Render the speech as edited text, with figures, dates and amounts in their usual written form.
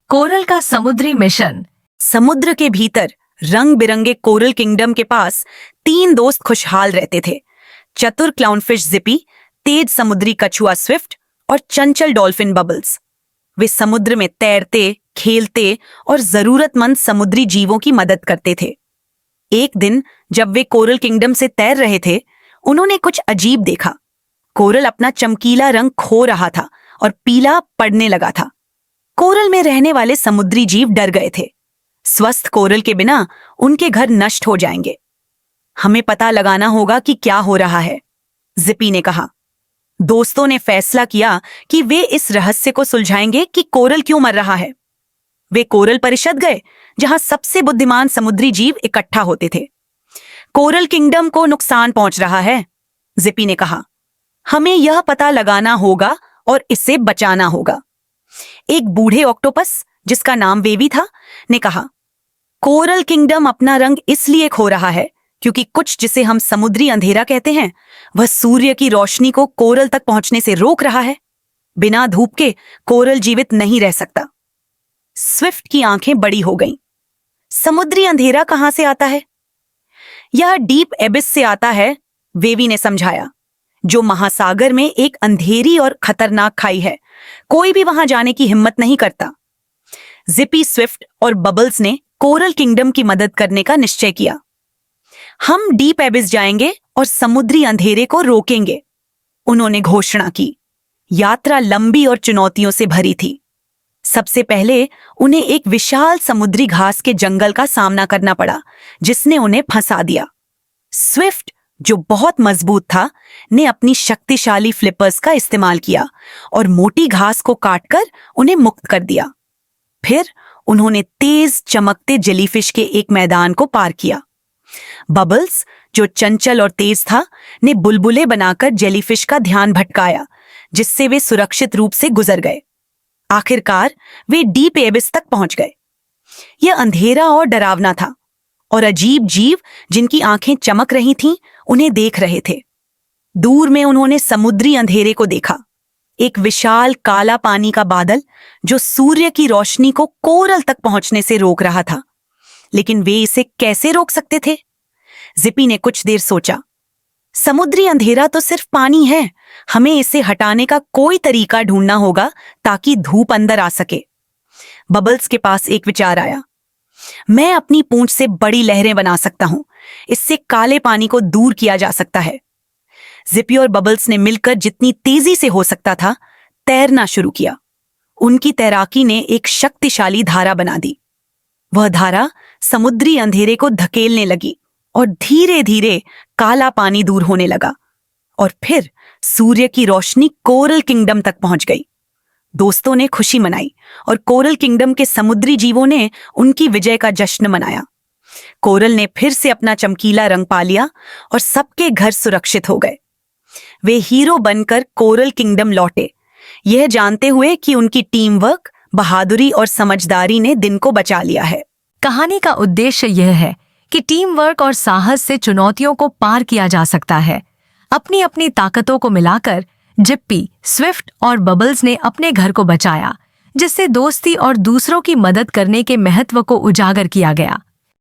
Coral का समुद्री mission. समुद्र के भीतर रंग बिरंगे कोरल किंगडम के पास 3 दोस्त खुशहाल रहते थे। चतुर क्लाउनफिश जिपी, तेज समुद्री कछुआ स्विफ्ट और चंचल डॉल्फिन बबल्स। वे समुद्र में तैरते, खेलते और जरूरतमंद समुद्री जीवों की मदद करते थे। एक दिन जब वे कोरल किंगडम से तैर रहे थे, उन्होंने कुछ अजीब देखा। कोरल अपना चमकीला रंग खो रहा था और पीला पड़ने लगा था। कोरल में रहने वाले समुद्री जीव डर गए थे। स्वस्थ कोरल के बिना उनके घर नष्ट हो जाएंगे। हमें पता लगाना होगा कि क्या हो रहा है, जिपी ने कहा। दोस्तों ने फैसला किया कि वे इस रहस्य को सुलझाएंगे कि कोरल क्यों मर रहा है। वे कोरल परिषद गए, जहां सबसे बुद्धिमान समुद्री जीव इकट्ठा होते थे। कोरल किंगडम को नुकसान पहुंच रहा है, जिपी ने कहा। हमें यह पता लगाना होगा और इसे बचाना होगा। एक बूढ़े ऑक्टोपस, जिसका नाम वेवी था, ने कहा, कोरल किंगडम अपना रंग इसलिए खो रहा है क्योंकि कुछ, जिसे हम समुद्री अंधेरा कहते हैं, वह सूर्य की रोशनी को कोरल तक पहुंचने से रोक रहा है। बिना धूप के कोरल जीवित नहीं रह सकता। स्विफ्ट की आंखें बड़ी हो गईं। समुद्री अंधेरा कहां से आता है? यह डीप एबिस से आता है, वेवी ने समझाया, जो महासागर में एक अंधेरी और खतरनाक खाई है। कोई भी वहां जाने की हिम्मत नहीं करता। जिपी, स्विफ्ट और बबल्स ने कोरल किंगडम की मदद करने का निश्चय किया। हम डीप एबिस जाएंगे और समुद्री अंधेरे को रोकेंगे, उन्होंने घोषणा की। यात्रा लंबी और चुनौतियों से भरी थी। सबसे पहले उन्हें एक विशाल समुद्री घास के जंगल का सामना करना पड़ा, जिसने उन्हें फंसा दिया। स्विफ्ट, जो बहुत मजबूत था, ने अपनी शक्तिशाली फ्लिपर्स का इस्तेमाल किया और मोटी घास को काटकर उन्हें मुक्त कर दिया। फिर उन्होंने तेज चमकते जेलीफिश के एक मैदान को पार किया। बबल्स, जो चंचल और तेज था, ने बुलबुले बनाकर जेलीफिश का ध्यान भटकाया, जिससे वे सुरक्षित रूप से गुजर गए। आखिरकार वे डीप एबिस तक पहुंच गए। यह अंधेरा और डरावना था, और अजीब जीव, जिनकी आंखें चमक रही थीं, उन्हें देख रहे थे। दूर में उन्होंने समुद्री अंधेरे को देखा, एक विशाल काला पानी का बादल जो सूर्य की रोशनी को कोरल तक पहुंचने से रोक रहा था। लेकिन वे इसे कैसे रोक सकते थे? जिपी ने कुछ देर सोचा। समुद्री अंधेरा तो सिर्फ पानी है, हमें इसे हटाने का कोई तरीका ढूंढना होगा ताकि धूप अंदर आ सके। बबल्स के पास एक विचार आया। मैं अपनी पूंछ से बड़ी लहरें बना सकता हूं, इससे काले पानी को दूर किया जा सकता है। जिपी और बबल्स ने मिलकर जितनी तेजी से हो सकता था तैरना शुरू किया। उनकी तैराकी ने एक शक्तिशाली धारा बना दी। वह धारा समुद्री अंधेरे को धकेलने लगी और धीरे धीरे काला पानी दूर होने लगा, और फिर सूर्य की रोशनी कोरल किंगडम तक पहुंच गई। दोस्तों ने खुशी मनाई और कोरल किंगडम के समुद्री जीवों ने उनकी विजय का जश्न मनाया। कोरल ने फिर से अपना चमकीला रंग पा लिया और सबके घर सुरक्षित हो गए। वे हीरो बनकर कोरल किंगडम लौटे, यह जानते हुए कि उनकी टीम वर्क, बहादुरी और समझदारी ने दिन को बचा लिया है। कहानी का उद्देश्य यह है कि टीम वर्क और साहस से चुनौतियों को पार किया जा सकता है। अपनी अपनी ताकतों को मिलाकर जिप्पी, स्विफ्ट और बबल्स ने अपने घर को बचाया, जिससे दोस्ती और दूसरों की मदद करने के महत्व को उजागर किया गया।